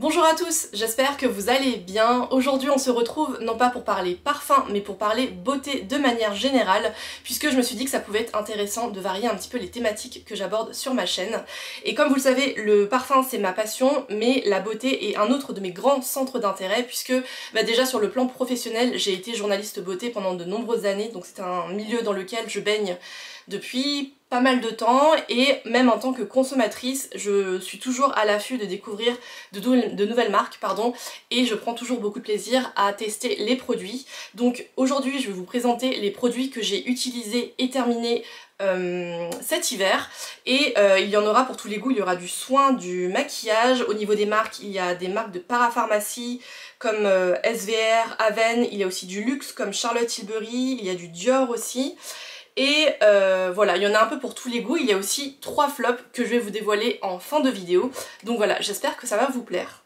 Bonjour à tous, j'espère que vous allez bien. Aujourd'hui on se retrouve non pas pour parler parfum mais pour parler beauté de manière générale, puisque je me suis dit que ça pouvait être intéressant de varier un petit peu les thématiques que j'aborde sur ma chaîne. Et comme vous le savez, le parfum c'est ma passion, mais la beauté est un autre de mes grands centres d'intérêt, puisque déjà sur le plan professionnel j'ai été journaliste beauté pendant de nombreuses années, donc c'est un milieu dans lequel je baigne depuis pas mal de temps, et même en tant que consommatrice je suis toujours à l'affût de découvrir de nouvelles marques, et je prends toujours beaucoup de plaisir à tester les produits. Donc aujourd'hui je vais vous présenter les produits que j'ai utilisés et terminés cet hiver, et il y en aura pour tous les goûts. Il y aura du soin, du maquillage. Au niveau des marques, il y a des marques de parapharmacie comme SVR, Aven, il y a aussi du luxe comme Charlotte Tilbury, il y a du Dior aussi. Et voilà, il y en a un peu pour tous les goûts. Il y a aussi 3 flops que je vais vous dévoiler en fin de vidéo. Donc voilà, j'espère que ça va vous plaire.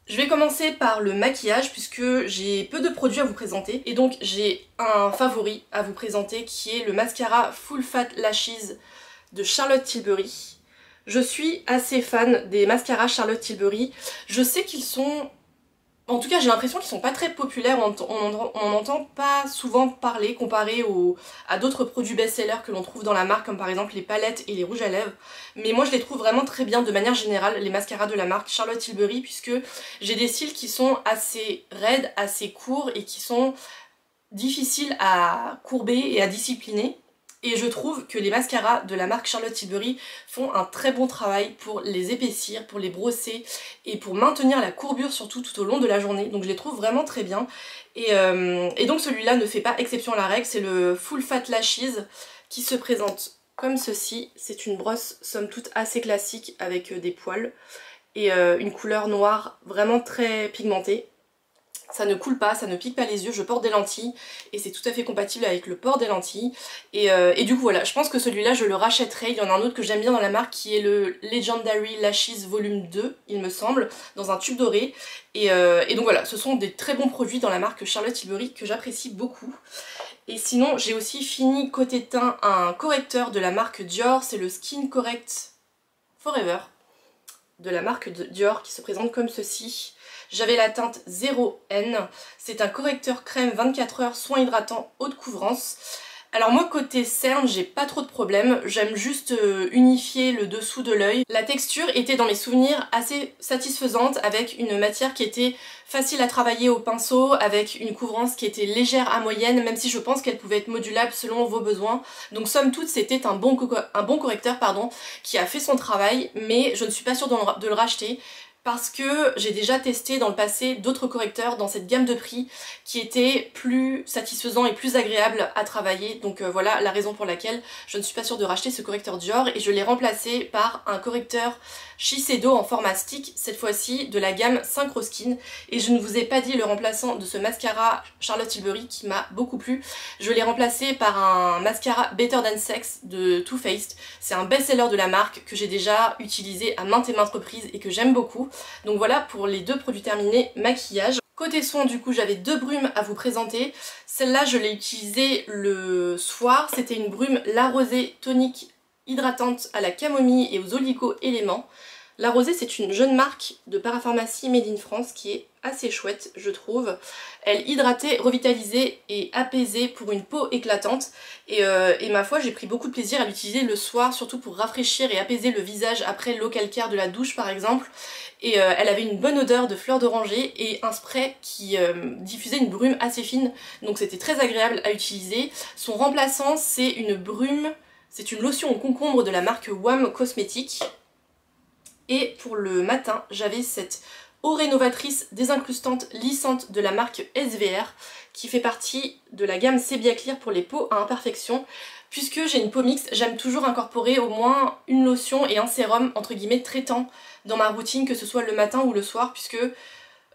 Je vais commencer par le maquillage puisque j'ai peu de produits à vous présenter. Et donc j'ai un favori à vous présenter qui est le mascara Full Fat Lashes de Charlotte Tilbury. Je suis assez fan des mascaras Charlotte Tilbury. Je sais qu'ils sont... En tout cas j'ai l'impression qu'ils sont pas très populaires, on n'entend pas souvent parler comparé à d'autres produits best-sellers que l'on trouve dans la marque, comme par exemple les palettes et les rouges à lèvres. Mais moi je les trouve vraiment très bien de manière générale, les mascaras de la marque Charlotte Tilbury, puisque j'ai des cils qui sont assez raides, assez courts et qui sont difficiles à courber et à discipliner. Et je trouve que les mascaras de la marque Charlotte Tilbury font un très bon travail pour les épaissir, pour les brosser et pour maintenir la courbure surtout tout au long de la journée. Donc je les trouve vraiment très bien. Et donc celui-là ne fait pas exception à la règle, c'est le Full Fat Lashes qui se présente comme ceci. C'est une brosse somme toute assez classique avec des poils et une couleur noire vraiment très pigmentée. Ça ne coule pas, ça ne pique pas les yeux, je porte des lentilles et c'est tout à fait compatible avec le port des lentilles. Et du coup voilà, je pense que celui-là je le rachèterai. Il y en a un autre que j'aime bien dans la marque qui est le Legendary Lashes Volume 2, il me semble, dans un tube doré. Et donc voilà, ce sont des très bons produits dans la marque Charlotte Tilbury que j'apprécie beaucoup. Et sinon j'ai aussi fini côté teint un correcteur de la marque Dior, c'est le Skin Correct Forever de la marque Dior qui se présente comme ceci. J'avais la teinte 0N, c'est un correcteur crème 24 heures, soin hydratant, haute couvrance. Alors moi côté cerne j'ai pas trop de problème, j'aime juste unifier le dessous de l'œil. La texture était dans mes souvenirs assez satisfaisante, avec une matière qui était facile à travailler au pinceau, avec une couvrance qui était légère à moyenne, même si je pense qu'elle pouvait être modulable selon vos besoins. Donc somme toute c'était un bon correcteur qui a fait son travail, mais je ne suis pas sûre de le racheter, parce que j'ai déjà testé dans le passé d'autres correcteurs dans cette gamme de prix qui étaient plus satisfaisants et plus agréables à travailler. Donc voilà la raison pour laquelle je ne suis pas sûre de racheter ce correcteur Dior, et je l'ai remplacé par un correcteur Shiseido en format stick, cette fois-ci de la gamme Synchro Skin. Et je ne vous ai pas dit le remplaçant de ce mascara Charlotte Tilbury qui m'a beaucoup plu. Je l'ai remplacé par un mascara Better Than Sex de Too Faced. C'est un best-seller de la marque que j'ai déjà utilisé à maintes et maintes reprises et que j'aime beaucoup. Donc voilà pour les deux produits terminés maquillage. Côté soin du coup j'avais 2 brumes à vous présenter. Celle-là je l'ai utilisée le soir, c'était une brume La Rosée tonique hydratante à la camomille et aux oligo-éléments. La Rosée c'est une jeune marque de parapharmacie made in France qui est assez chouette je trouve. Elle hydratait, revitalisait et apaisait pour une peau éclatante, et ma foi j'ai pris beaucoup de plaisir à l'utiliser le soir, surtout pour rafraîchir et apaiser le visage après l'eau calcaire de la douche par exemple. Et elle avait une bonne odeur de fleurs d'oranger et un spray qui diffusait une brume assez fine, donc c'était très agréable à utiliser. Son remplaçant c'est une brume, c'est une lotion au concombre de la marque WAM Cosmetics. Et pour le matin j'avais cette eau rénovatrice désincrustante lissante de la marque SVR qui fait partie de la gamme Sebia Clear pour les peaux à imperfection. Puisque j'ai une peau mixte, j'aime toujours incorporer au moins une lotion et un sérum entre guillemets traitant dans ma routine, que ce soit le matin ou le soir, puisque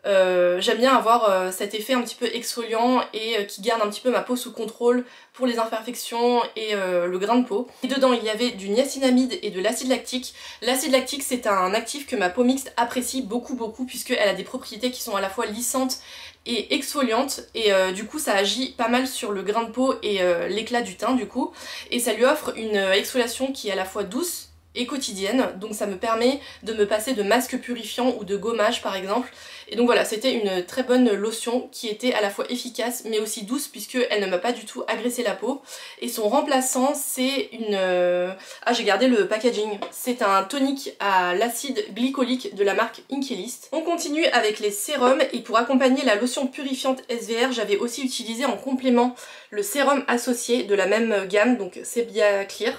j'aime bien avoir cet effet un petit peu exfoliant et qui garde un petit peu ma peau sous contrôle pour les imperfections et le grain de peau. Et dedans il y avait du niacinamide et de l'acide lactique. L'acide lactique c'est un actif que ma peau mixte apprécie beaucoup puisqu'elle a des propriétés qui sont à la fois lissantes et exfoliantes, et du coup ça agit pas mal sur le grain de peau et l'éclat du teint du coup, et ça lui offre une exfoliation qui est à la fois douce et quotidienne, donc ça me permet de me passer de masque purifiant ou de gommage par exemple. Et donc voilà, c'était une très bonne lotion qui était à la fois efficace mais aussi douce puisqu'elle ne m'a pas du tout agressé la peau. Et son remplaçant c'est une... Ah, j'ai gardé le packaging. C'est un tonique à l'acide glycolique de la marque Inkey List. On continue avec les sérums et pour accompagner la lotion purifiante SVR, j'avais aussi utilisé en complément le sérum associé de la même gamme, donc Sebia Clear.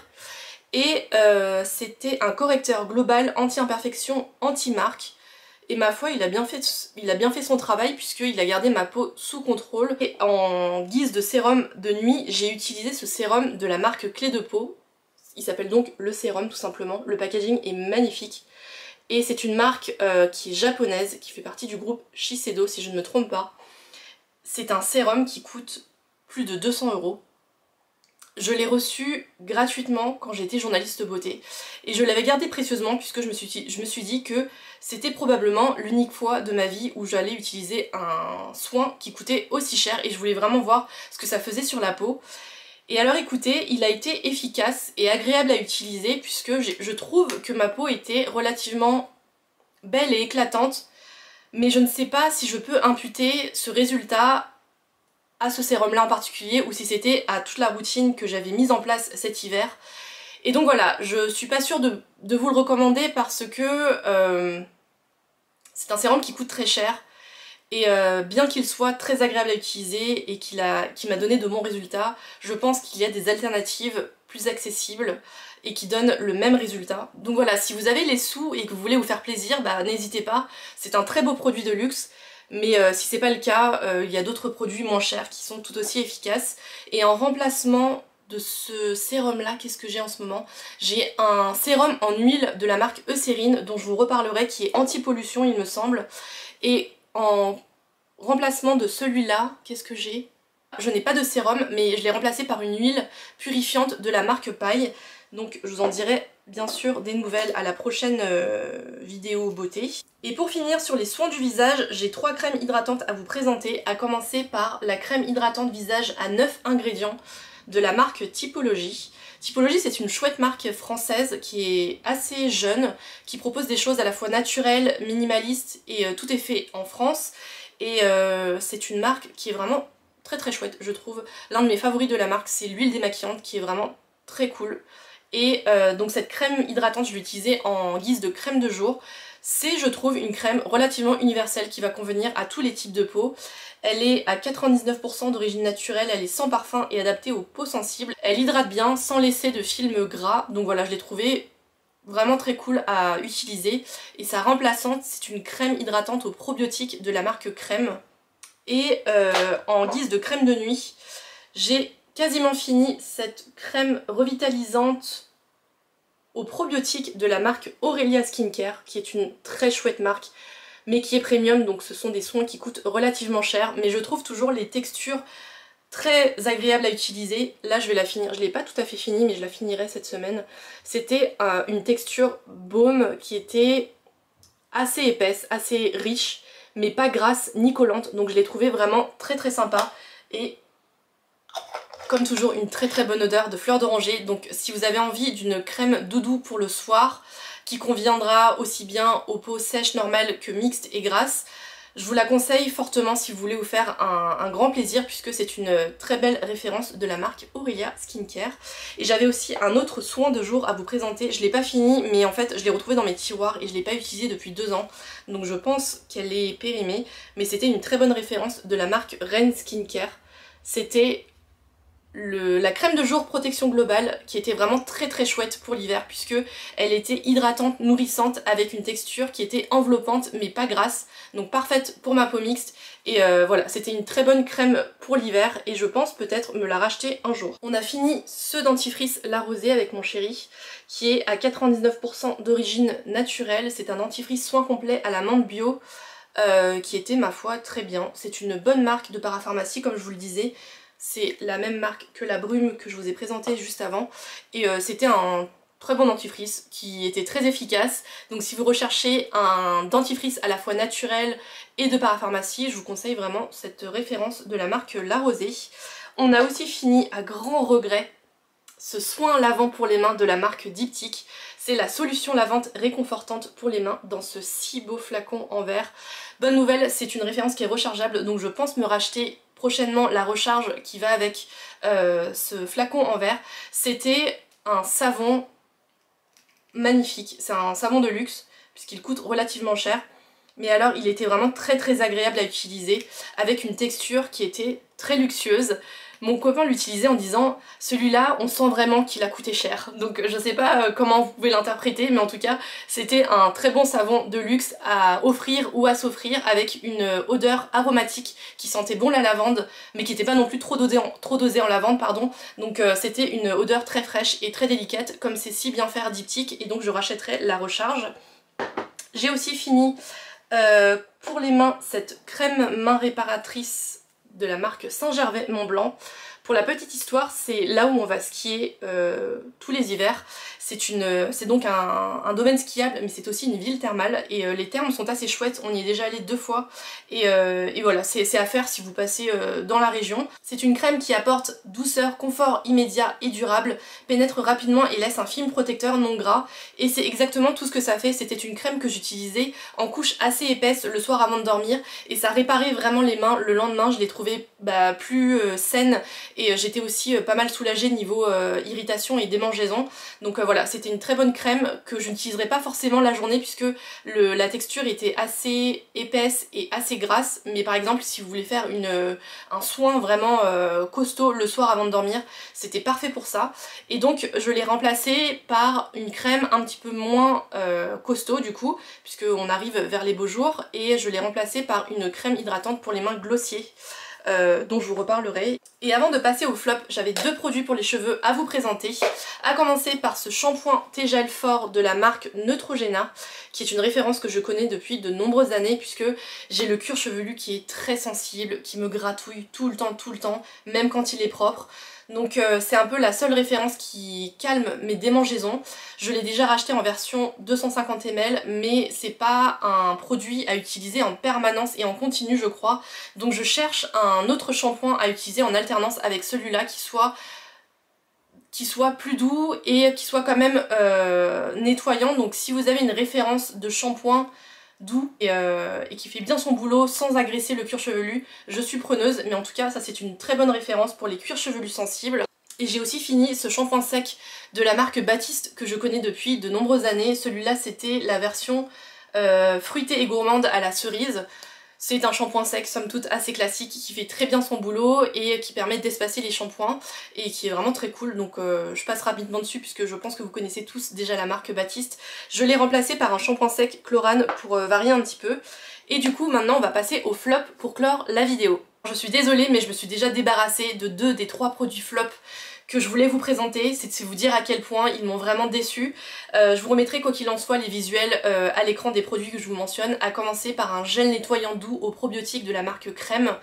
Et c'était un correcteur global anti-imperfection, anti-marque. Et ma foi, il a bien fait son travail puisqu'il a gardé ma peau sous contrôle. Et en guise de sérum de nuit, j'ai utilisé ce sérum de la marque Clé de Peau. Il s'appelle donc le sérum tout simplement. Le packaging est magnifique. Et c'est une marque qui est japonaise, qui fait partie du groupe Shiseido si je ne me trompe pas. C'est un sérum qui coûte plus de 200 €. Je l'ai reçu gratuitement quand j'étais journaliste beauté et je l'avais gardé précieusement puisque je me suis dit que c'était probablement l'unique fois de ma vie où j'allais utiliser un soin qui coûtait aussi cher et je voulais vraiment voir ce que ça faisait sur la peau. Et alors écoutez, il a été efficace et agréable à utiliser puisque je trouve que ma peau était relativement belle et éclatante, mais je ne sais pas si je peux imputer ce résultat à ce sérum là en particulier ou si c'était à toute la routine que j'avais mise en place cet hiver. Et donc voilà, je suis pas sûre de vous le recommander parce que c'est un sérum qui coûte très cher et bien qu'il soit très agréable à utiliser et qui m'a donné de bons résultats, je pense qu'il y a des alternatives plus accessibles et qui donnent le même résultat. Donc voilà, si vous avez les sous et que vous voulez vous faire plaisir, bah n'hésitez pas, c'est un très beau produit de luxe. Mais si c'est pas le cas, il y a d'autres produits moins chers qui sont tout aussi efficaces. Et en remplacement de ce sérum là, qu'est-ce que j'ai en ce moment? J'ai un sérum en huile de la marque Eucérine dont je vous reparlerai, qui est anti-pollution il me semble. Et en remplacement de celui-là, qu'est-ce que j'ai? Je n'ai pas de sérum mais je l'ai remplacé par une huile purifiante de la marque Paille. Donc je vous en dirai bien sûr des nouvelles à la prochaine vidéo beauté. Et pour finir sur les soins du visage, j'ai 3 crèmes hydratantes à vous présenter, à commencer par la crème hydratante visage à 9 ingrédients de la marque Typologie. Typologie, c'est une chouette marque française qui est assez jeune, qui propose des choses à la fois naturelles, minimalistes et tout est fait en France. Et c'est une marque qui est vraiment très très chouette, je trouve. L'un de mes favoris de la marque, c'est l'huile démaquillante qui est vraiment très cool. Et donc cette crème hydratante, je l'ai utilisée en guise de crème de jour. C'est, je trouve, une crème relativement universelle qui va convenir à tous les types de peau. Elle est à 99% d'origine naturelle, elle est sans parfum et adaptée aux peaux sensibles. Elle hydrate bien sans laisser de film gras, donc voilà, je l'ai trouvée vraiment très cool à utiliser. Et sa remplaçante, c'est une crème hydratante aux probiotiques de la marque Crème. Et en guise de crème de nuit, j'ai quasiment fini cette crème revitalisante aux probiotiques de la marque Aurelia Skincare, qui est une très chouette marque, mais qui est premium, donc ce sont des soins qui coûtent relativement cher, mais je trouve toujours les textures très agréables à utiliser. Là je vais la finir, je l'ai pas tout à fait finie, mais je la finirai cette semaine. C'était une texture baume qui était assez épaisse, assez riche, mais pas grasse ni collante, donc je l'ai trouvée vraiment très très sympa. Et comme toujours, une très très bonne odeur de fleur d'oranger. Donc si vous avez envie d'une crème doudou pour le soir, qui conviendra aussi bien aux peaux sèches normales que mixtes et grasses, je vous la conseille fortement si vous voulez vous faire un grand plaisir, puisque c'est une très belle référence de la marque Aurelia Skincare. Et j'avais aussi un autre soin de jour à vous présenter. Je l'ai pas fini, mais en fait je l'ai retrouvé dans mes tiroirs et je l'ai pas utilisé depuis 2 ans. Donc je pense qu'elle est périmée, mais c'était une très bonne référence de la marque Ren Skincare. C'était la crème de jour protection globale qui était vraiment très très chouette pour l'hiver, puisque elle était hydratante, nourrissante, avec une texture qui était enveloppante mais pas grasse, donc parfaite pour ma peau mixte. Et voilà, c'était une très bonne crème pour l'hiver et je pense peut-être me la racheter un jour. On a fini ce dentifrice La Rosée avec mon chéri, qui est à 99% d'origine naturelle. C'est un dentifrice soin complet à la menthe bio, qui était ma foi très bien. C'est une bonne marque de parapharmacie comme je vous le disais. C'est la même marque que la Brume que je vous ai présentée juste avant. Et c'était un très bon dentifrice qui était très efficace. Donc si vous recherchez un dentifrice à la fois naturel et de parapharmacie, je vous conseille vraiment cette référence de la marque La Rosée. On a aussi fini à grand regret ce soin lavant pour les mains de la marque Diptyque. c'est la solution lavante réconfortante pour les mains dans ce si beau flacon en verre. Bonne nouvelle, c'est une référence qui est rechargeable, donc je pense me racheter prochainement la recharge qui va avec ce flacon en verre. C'était un savon magnifique, c'est un savon de luxe puisqu'il coûte relativement cher. Mais alors il était vraiment très agréable à utiliser avec une texture qui était très luxueuse. Mon copain l'utilisait en disant celui-là on sent vraiment qu'il a coûté cher. Donc je sais pas comment vous pouvez l'interpréter, mais en tout cas c'était un très bon savon de luxe à offrir ou à s'offrir avec une odeur aromatique qui sentait bon la lavande mais qui n'était pas non plus trop dosée en lavande, pardon. Donc c'était une odeur très fraîche et très délicate comme c'est si bien fait à diptyque, et donc je rachèterai la recharge. J'ai aussi fini pour les mains cette crème main réparatrice de la marque Saint-Gervais Mont Blanc. Pour la petite histoire, c'est là où on va skier tous les hivers. C'est donc un domaine skiable, mais c'est aussi une ville thermale, et les thermes sont assez chouettes, on y est déjà allé 2 fois, et voilà, c'est à faire si vous passez dans la région. C'est une crème qui apporte douceur, confort immédiat et durable, pénètre rapidement et laisse un film protecteur non gras, et c'est exactement tout ce que ça fait. C'était une crème que j'utilisais en couche assez épaisse le soir avant de dormir, et ça réparait vraiment les mains le lendemain. Je les trouvais plus saines, et j'étais aussi pas mal soulagée niveau irritation et démangeaison. Donc voilà, c'était une très bonne crème que je n'utiliserai pas forcément la journée puisque la texture était assez épaisse et assez grasse, mais par exemple si vous voulez faire un soin vraiment costaud le soir avant de dormir, c'était parfait pour ça. Et donc je l'ai remplacé par une crème un petit peu moins costaud du coup, puisqu'on arrive vers les beaux jours, et je l'ai remplacé par une crème hydratante pour les mains Glossier. Dont je vous reparlerai. Et avant de passer au flop, j'avais 2 produits pour les cheveux à vous présenter. À commencer par ce shampoing T-Gel fort de la marque Neutrogena, qui est une référence que je connais depuis de nombreuses années, puisque j'ai le cuir chevelu qui est très sensible, qui me gratouille tout le temps, même quand il est propre. Donc c'est un peu la seule référence qui calme mes démangeaisons. Je l'ai déjà racheté en version 250 ml, mais c'est pas un produit à utiliser en permanence et en continu je crois. Donc je cherche un autre shampoing à utiliser en alternance avec celui-là qui soit plus doux et qui soit quand même nettoyant. Donc si vous avez une référence de shampoing doux et qui fait bien son boulot sans agresser le cuir chevelu, je suis preneuse. Mais en tout cas ça c'est une très bonne référence pour les cuirs chevelus sensibles. Et j'ai aussi fini ce shampoing sec de la marque Baptiste que je connais depuis de nombreuses années. Celui-là c'était la version fruitée et gourmande à la cerise. C'est un shampoing sec somme toute assez classique qui fait très bien son boulot et qui permet d'espacer les shampoings et qui est vraiment très cool. Donc je passe rapidement dessus puisque je pense que vous connaissez tous déjà la marque Baptiste. Je l'ai remplacé par un shampoing sec Chlorane pour varier un petit peu. Et du coup maintenant on va passer au flop pour clore la vidéo. Je suis désolée mais je me suis déjà débarrassée de 2 des 3 produits flop que je voulais vous présenter. C'est vous dire à quel point ils m'ont vraiment déçue. Je vous remettrai quoi qu'il en soit les visuels à l'écran des produits que je vous mentionne, à commencer par un gel nettoyant doux aux probiotiques de la marque Crème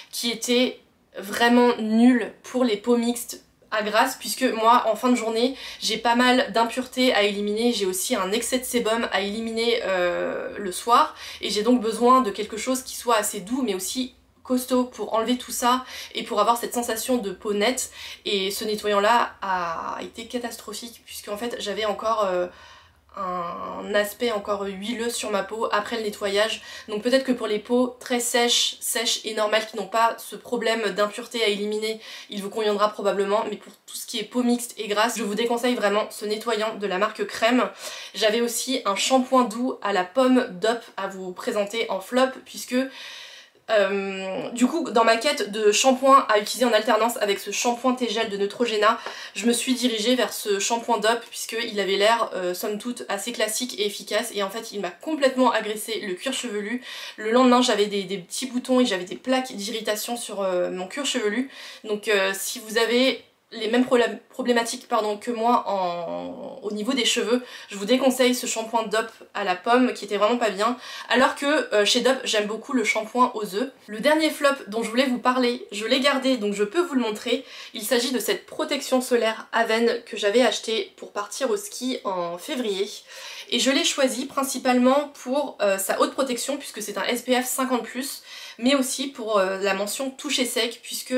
qui était vraiment nul pour les peaux mixtes à grasse, puisque moi en fin de journée j'ai pas mal d'impuretés à éliminer, j'ai aussi un excès de sébum à éliminer le soir, et j'ai donc besoin de quelque chose qui soit assez doux mais aussi costaud pour enlever tout ça et pour avoir cette sensation de peau nette. Et ce nettoyant là a été catastrophique puisque en fait j'avais encore un aspect encore huileux sur ma peau après le nettoyage. Donc peut-être que pour les peaux très sèches et normales qui n'ont pas ce problème d'impureté à éliminer, il vous conviendra probablement, mais pour tout ce qui est peau mixte et grasse, je vous déconseille vraiment ce nettoyant de la marque Crème. J'avais aussi un shampoing doux à la pomme DOP à vous présenter en flop, puisque du coup dans ma quête de shampoing à utiliser en alternance avec ce shampoing T-Gel de Neutrogena, je me suis dirigée vers ce shampoing DOP puisqu'il avait l'air somme toute assez classique et efficace, et en fait il m'a complètement agressé le cuir chevelu. Le lendemain j'avais des petits boutons et j'avais des plaques d'irritation sur mon cuir chevelu. Donc si vous avez les mêmes problématiques que moi au niveau des cheveux, je vous déconseille ce shampoing DOP à la pomme qui était vraiment pas bien, alors que chez DOP j'aime beaucoup le shampoing aux œufs. Le dernier flop dont je voulais vous parler, je l'ai gardé donc je peux vous le montrer. Il s'agit de cette protection solaire Aven que j'avais acheté pour partir au ski en février, et je l'ai choisi principalement pour sa haute protection puisque c'est un SPF 50+, mais aussi pour la mention toucher sec, puisque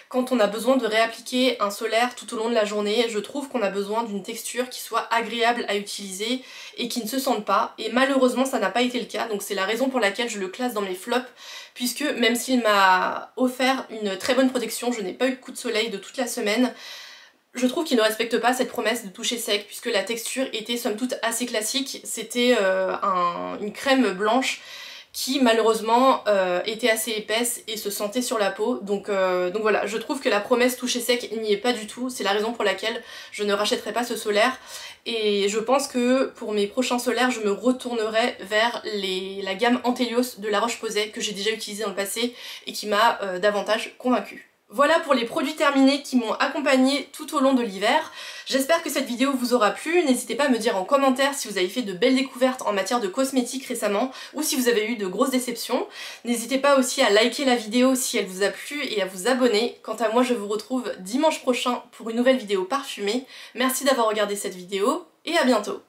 quand on a besoin de réappliquer un solaire tout au long de la journée, je trouve qu'on a besoin d'une texture qui soit agréable à utiliser et qui ne se sente pas, et malheureusement ça n'a pas été le cas, donc c'est la raison pour laquelle je le classe dans mes flops, puisque même s'il m'a offert une très bonne protection, je n'ai pas eu de coup de soleil de toute la semaine. Je trouve qu'il ne respecte pas cette promesse de toucher sec, puisque la texture était somme toute assez classique. C'était une crème blanche qui malheureusement était assez épaisse et se sentait sur la peau. Donc voilà, je trouve que la promesse toucher sec n'y est pas du tout. C'est la raison pour laquelle je ne rachèterai pas ce solaire. Et je pense que pour mes prochains solaires, je me retournerai vers la gamme Antelios de La Roche-Posay que j'ai déjà utilisée dans le passé et qui m'a davantage convaincue. Voilà pour les produits terminés qui m'ont accompagnée tout au long de l'hiver. J'espère que cette vidéo vous aura plu. N'hésitez pas à me dire en commentaire si vous avez fait de belles découvertes en matière de cosmétiques récemment ou si vous avez eu de grosses déceptions. N'hésitez pas aussi à liker la vidéo si elle vous a plu et à vous abonner. Quant à moi, je vous retrouve dimanche prochain pour une nouvelle vidéo parfumée. Merci d'avoir regardé cette vidéo et à bientôt.